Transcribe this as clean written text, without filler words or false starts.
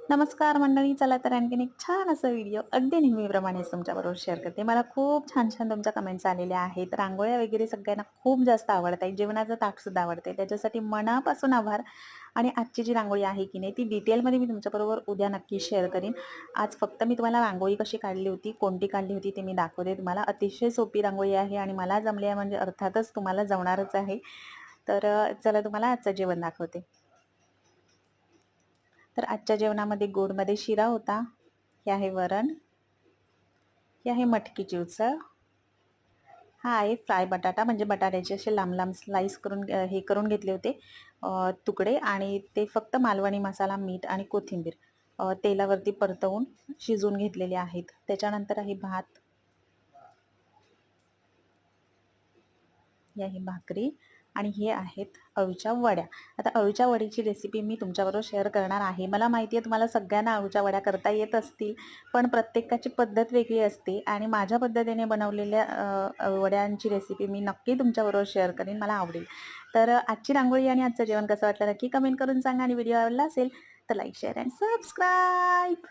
नमस्कार मंडळी. चला तर आणखीन एक छान असा व्हिडिओ अगदी नेहमीप्रमाणेच तुमच्याबरोबर शेअर करते. मला खूप छान-छान तुमच्या कमेंट्स आलेल्या आहेत. रांगोळ्या वगैरे सगळ्यांना खूप जास्त आवडतात. जेवणाचं ताटसुद्धा आवडते. त्याच्यासाठी मनापासून आभार. आणि आजची जी रांगोळी आहे की नाही ती डिटेलमध्ये मी तुमच्याबरोबर उद्या नक्की शेअर करीन. आज फक्त मी तुम्हाला रांगोळी कशी काढली होती, कोणती काढली होती ते मी दाखवते तुम्हाला. अतिशय सोपी रांगोळी आहे आणि मला जमली आहे म्हणजे अर्थातच तुम्हाला जमणारच आहे. तर चला तुम्हाला आजचं जेवण दाखवते. तर आजच्या जेवणामध्ये गोडमध्ये शिरा होता. हे आहे वरण. हे आहे मटकीची उसळ. हा आहे फ्राय बटाटा, म्हणजे बटाट्याचे असे लांब-लांब स्लाइस करून हे करून घेतले होते तुकडे, आणि ते फक्त मालवणी मसाला, मीठ आणि कोथिंबीर तेलावरती परतवून शिजवून घेतलेले आहेत. त्याच्यानंतर आहे भात. ही आहे भाकरी आणि हे आहेत अळूच्या वड्या. आता अळूच्या वडीची रेसिपी मी तुमच्याबरोबर शेअर करणार आहे. मला माहिती आहे तुम्हाला सगळ्यांना अळूच्या वड्या करता येत असतील, पण प्रत्येकाची पद्धत वेगळी असते आणि माझ्या पद्धतीने बनवलेल्या वड्यांची रेसिपी मी नक्की तुमच्याबरोबर शेअर करेन. मला आवडेल. तर आजची रांगोळी आणि आजचं जेवण कसं वाटलं नक्की कमेंट करून सांगा आणि व्हिडिओ आवडला असेल तर लाईक, शेअर अँड सबस्क्राईब.